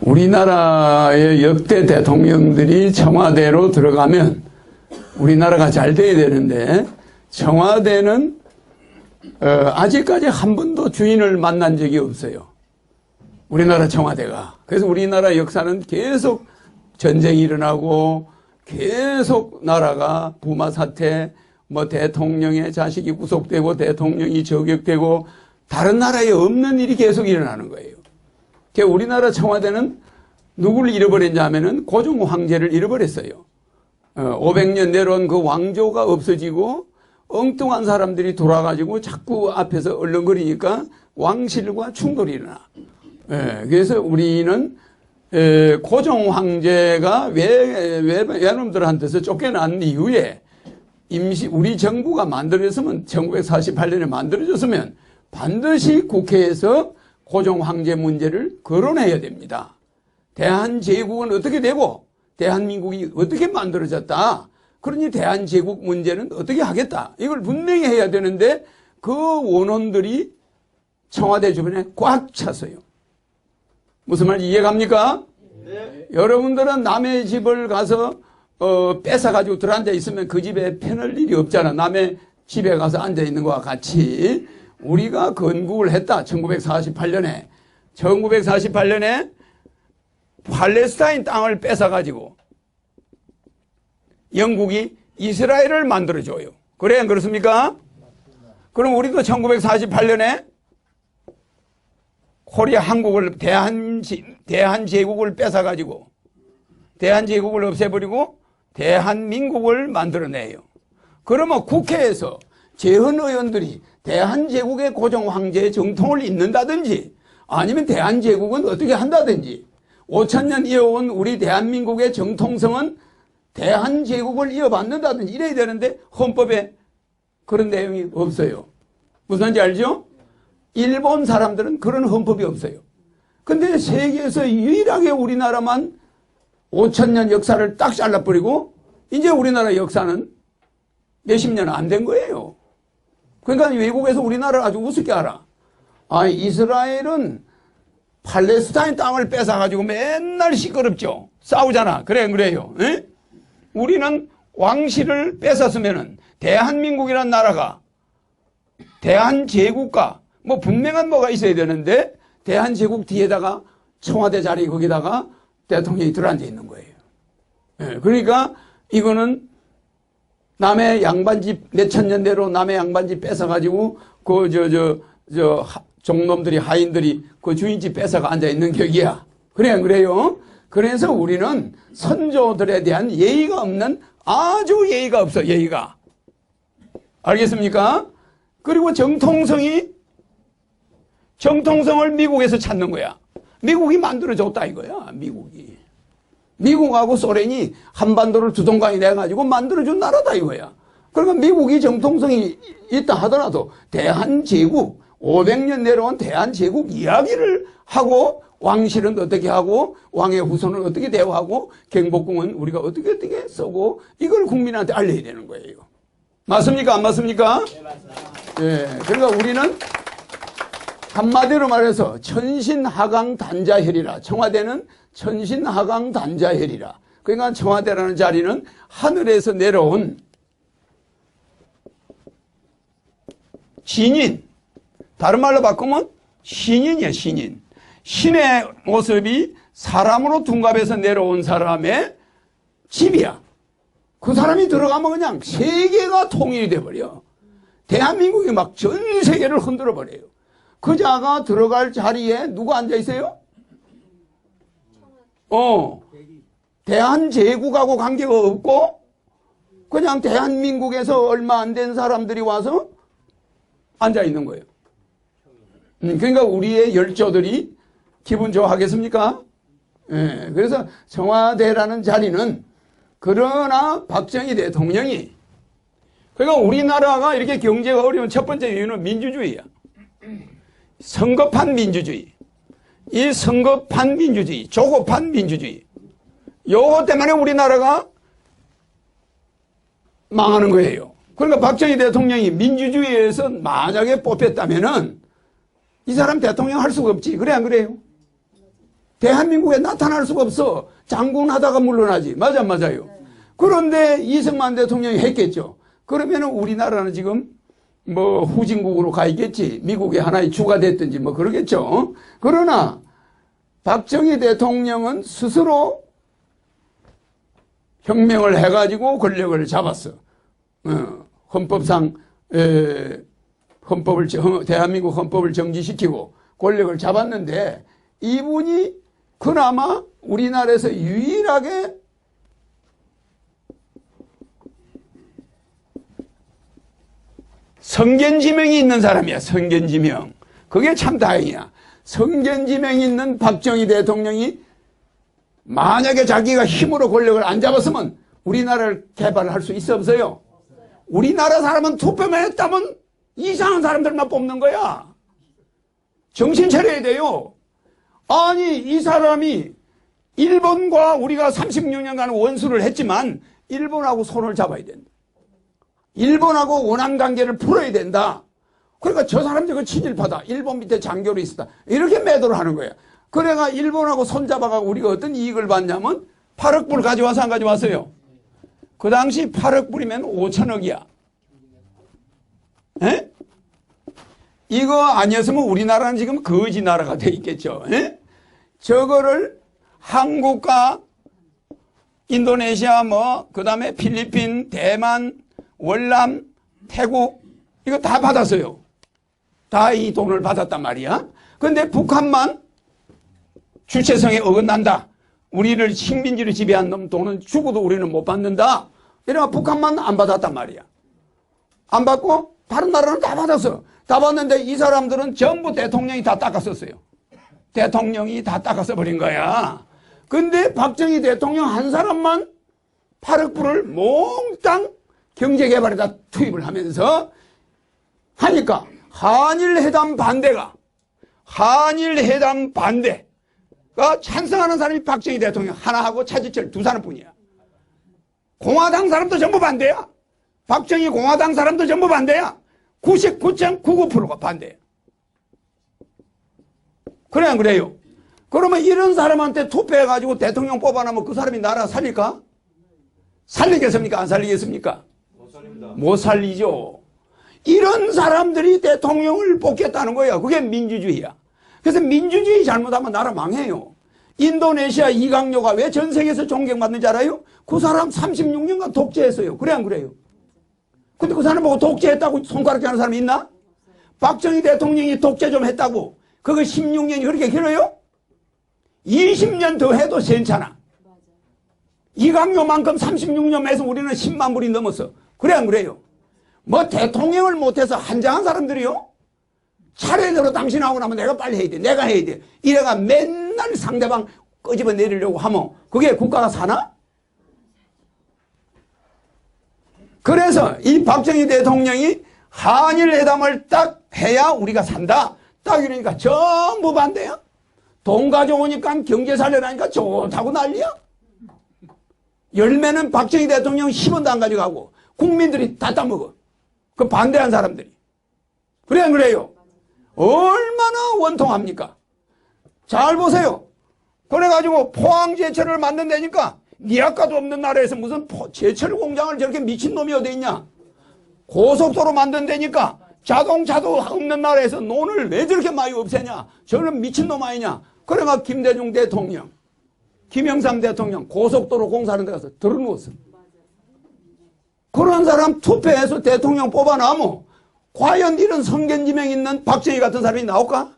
우리나라의 역대 대통령들이 청와대로 들어가면 우리나라가 잘 돼야 되는데 청와대는 아직까지 한 번도 주인을 만난 적이 없어요. 우리나라 청와대가. 그래서 우리나라 역사는 계속 전쟁이 일어나고 계속 나라가 부마 사태, 뭐 대통령의 자식이 구속되고 대통령이 저격되고 다른 나라에 없는 일이 계속 일어나는 거예요. 우리나라 청와대는 누구를 잃어버렸냐 하면은 고종 황제를 잃어버렸어요. 500년 내려온 그 왕조가 없어지고 엉뚱한 사람들이 돌아가지고 자꾸 앞에서 얼렁거리니까 왕실과 충돌이 일어나. 그래서 우리는 고종 황제가 외놈들한테서 쫓겨난 이후에 우리 정부가 만들어졌으면 1948년에 만들어졌으면 반드시 국회에서 고종 황제 문제를 거론해야 됩니다. 대한제국은 어떻게 되고 대한민국이 어떻게 만들어졌다. 그러니 대한제국 문제는 어떻게 하겠다. 이걸 분명히 해야 되는데 그 원원들이 청와대 주변에 꽉 찼어요. 무슨 말인지 이해갑니까? 네. 여러분들은 남의 집을 가서 뺏어가지고 들어앉아 있으면 그 집에 편할 일이 없잖아. 남의 집에 가서 앉아 있는 것과 같이 우리가 건국을 했다. 1948년에. 1948년에 팔레스타인 땅을 뺏어가지고 영국이 이스라엘을 만들어줘요. 그래, 안 그렇습니까? 그럼 우리도 1948년에 코리아 한국을 대한제국을 뺏어가지고 대한제국을 없애버리고 대한민국을 만들어내요. 그러면 국회에서 재헌 의원들이 대한제국의 고종 황제의 정통을 잇는다든지 아니면 대한제국은 어떻게 한다든지 5,000년 이어온 우리 대한민국의 정통성은 대한제국을 이어받는다든지 이래야 되는데 헌법에 그런 내용이 없어요. 무슨 말인지 알죠? 일본 사람들은 그런 헌법이 없어요. 근데 세계에서 유일하게 우리나라만 5,000년 역사를 딱 잘라버리고 이제 우리나라 역사는 몇십 년 안 된 거예요. 그러니까 외국에서 우리나라를 아주 우습게 알아. 이스라엘은 팔레스타인 땅을 뺏어가지고 맨날 시끄럽죠. 싸우잖아. 그래, 안 그래요? 에? 우리는 왕실을 뺏었으면은 대한민국이라는 나라가 대한제국과 뭐 분명한 뭐가 있어야 되는데 대한제국 뒤에다가 청와대 자리 거기다가 대통령이 들어앉아 있는 거예요. 예, 그러니까 이거는 남의 양반집 몇천 년 대로 남의 양반집 뺏어가지고 종놈들이 하인들이 그 주인집 뺏어가 앉아 있는 격이야. 그래, 안 그래요? 그래서 우리는 선조들에 대한 예의가 없는 아주 예의가 없어, 예의가. 알겠습니까? 그리고 정통성을 미국에서 찾는 거야. 미국이 만들어줬다 이거야, 미국이. 미국하고 소련이 한반도를 두동강이 내가지고 만들어준 나라다 이거야. 그러니까 미국이 정통성이 있다 하더라도 대한제국, 500년 내려온 대한제국 이야기를 하고 왕실은 어떻게 하고 왕의 후손은 어떻게 대우하고 경복궁은 우리가 어떻게 쓰고 이걸 국민한테 알려야 되는 거예요. 맞습니까? 안 맞습니까? 네, 맞습니다. 예, 그러니까 우리는 한마디로 말해서 천신하강단자혈이라. 청와대는 천신하강단자혈이라. 그러니까 청와대라는 자리는 하늘에서 내려온 신인, 다른 말로 바꾸면 신인이야, 신인. 신의 모습이 사람으로 둔갑해서 내려온 사람의 집이야. 그 사람이 들어가면 그냥 세계가 통일이 돼버려. 대한민국이 막 전 세계를 흔들어 버려요. 그 자가 들어갈 자리에 누가 앉아 있어요? 대한제국하고 관계가 없고 그냥 대한민국에서 얼마 안 된 사람들이 와서 앉아 있는 거예요. 그러니까 우리의 열조들이 기분 좋아하겠습니까? 예, 그래서 청와대라는 자리는 그러나 박정희 대통령이 그러니까 우리나라가 이렇게 경제가 어려운 첫 번째 이유는 민주주의야. 성급한 민주주의. 이 성급한 민주주의, 조급한 민주주의. 요거 때문에 우리나라가 망하는 거예요. 그러니까 박정희 대통령이 민주주의에서 만약에 뽑혔다면은 이 사람 대통령 할 수가 없지. 그래, 안 그래요? 대한민국에 나타날 수가 없어. 장군 하다가 물러나지. 맞아, 맞아요. 그런데 이승만 대통령이 했겠죠. 그러면 우리나라는 지금 뭐 후진국으로 가 있겠지. 미국의 하나의 주가 됐든지 뭐 그러겠죠. 그러나 박정희 대통령은 스스로 혁명을 해가지고 권력을 잡았어. 헌법상 대한민국 헌법을 정지시키고 권력을 잡았는데, 이분이 그나마 우리나라에서 유일하게 성견지명이 있는 사람이야. 성견지명. 그게 참 다행이야. 성견지명이 있는 박정희 대통령이 만약에 자기가 힘으로 권력을 안 잡았으면 우리나라를 개발할 수 있어 없어요? 우리나라 사람은 투표만 했다면 이상한 사람들만 뽑는 거야. 정신 차려야 돼요. 아니, 이 사람이 일본과 우리가 36년간 원수를 했지만 일본하고 손을 잡아야 된다. 일본하고 원한관계를 풀어야 된다. 그러니까 저 사람 저거 친일파다. 일본 밑에 장교로 있었다. 이렇게 매도를 하는 거야. 그래가 일본하고 손잡아가고 우리가 어떤 이익을 받냐면 8억 불 가져와서 안 가져왔어요. 그 당시 8억 불이면 5천억이야. 에? 이거 아니었으면 우리나라는 지금 거지 나라가 돼 있겠죠. 에? 저거를 한국과 인도네시아 그 다음에 필리핀, 대만, 월남, 태국 이거 다 받았어요. 다 이 돈을 받았단 말이야. 그런데 북한만 주체성에 어긋난다. 우리를 식민지로 지배한 놈 돈은 죽어도 우리는 못 받는다. 이러면 북한만 안 받았단 말이야. 안 받고 다른 나라는 다 받았어. 다 받는데 이 사람들은 전부 대통령이 다 닦았었어요. 대통령이 다 닦아서 버린 거야. 근데 박정희 대통령 한 사람만 8억 불을 몽땅 경제개발에다 투입을 하면서 하니까 한일회담 반대가 찬성하는 사람이 박정희 대통령 하나하고 차지철 두 사람뿐이야. 공화당 사람도 전부 반대야. 박정희 공화당 사람도 전부 반대야. 99.99%가 반대야. 그래 안 그래요? 그러면 이런 사람한테 투표해가지고 대통령 뽑아놓으면 그 사람이 나라 살릴까? 살리겠습니까? 안 살리겠습니까? 못 살립니다. 못 살리죠. 이런 사람들이 대통령을 뽑겠다는 거야. 그게 민주주의야. 그래서 민주주의 잘못하면 나라 망해요. 인도네시아 이강요가 왜 전 세계에서 존경받는지 알아요? 그 사람 36년간 독재했어요. 그래 안 그래요? 근데 그 사람 보고 독재했다고 손가락질 하는 사람이 있나? 박정희 대통령이 독재 좀 했다고 그거 16년이 그렇게 길어요? 20년 더 해도 괜찮아. 이강요만큼 36년 해서 우리는 10만 불이 넘었어. 그래 안 그래요? 뭐 대통령을 못해서 한장한 사람들이요? 차례대로 당신하고 나면 내가 빨리 해야 돼. 내가 해야 돼. 이래가 맨날 상대방 끄집어 내리려고 하면 그게 국가가 사나? 그래서 이 박정희 대통령이 한일회담을 딱 해야 우리가 산다. 딱 이러니까 전부 반대야. 돈 가져오니까 경제 살려라니까 좋다고 난리야. 열매는 박정희 대통령 10원도 안 가져가고 국민들이 다 따먹어. 그 반대한 사람들이. 그래 안 그래요? 얼마나 원통합니까? 잘 보세요. 그래가지고 포항제철을 만든다니까 니아까도 없는 나라에서 무슨 제철 공장을 저렇게 미친놈이 어디 있냐. 고속도로 만든다니까 자동차도 없는 나라에서 논을 왜 저렇게 많이 없애냐. 저는 미친놈 아니냐. 그래가 김대중 대통령, 김영삼 대통령 고속도로 공사하는 데 가서 들어누웠어. 그런 사람 투표해서 대통령 뽑아놔면 과연 이런 성견지명 있는 박정희 같은 사람이 나올까?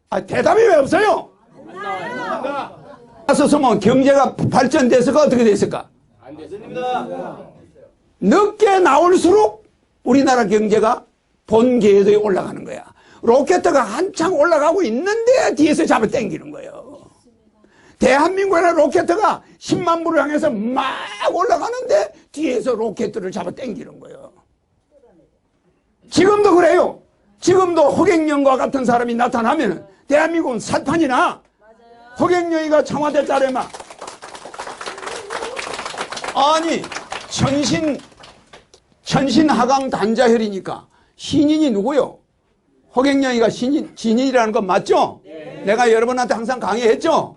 아, 대답이 왜 없어요? 안 나와요. 갔었으면 경제가 발전됐을까? 어떻게 됐을까? 안 됐습니다. 늦게 나올수록 우리나라 경제가 본 궤도에 올라가는 거야. 로켓가 한창 올라가고 있는데 뒤에서 잡아 당기는 거예요. 대한민국의 로켓가 10만 불을 향해서 막 올라가는데 뒤에서 로켓들을 잡아 당기는 거예요. 지금도 그래요. 지금도 허경영과 같은 사람이 나타나면 대한민국은 살판이 나. 허경영이가 청와대 자리만 아니 천신하강 단자혈이니까 신인이 누구요? 허경영이가 진인이라는 건 맞죠? 네. 내가 여러분한테 항상 강의했죠?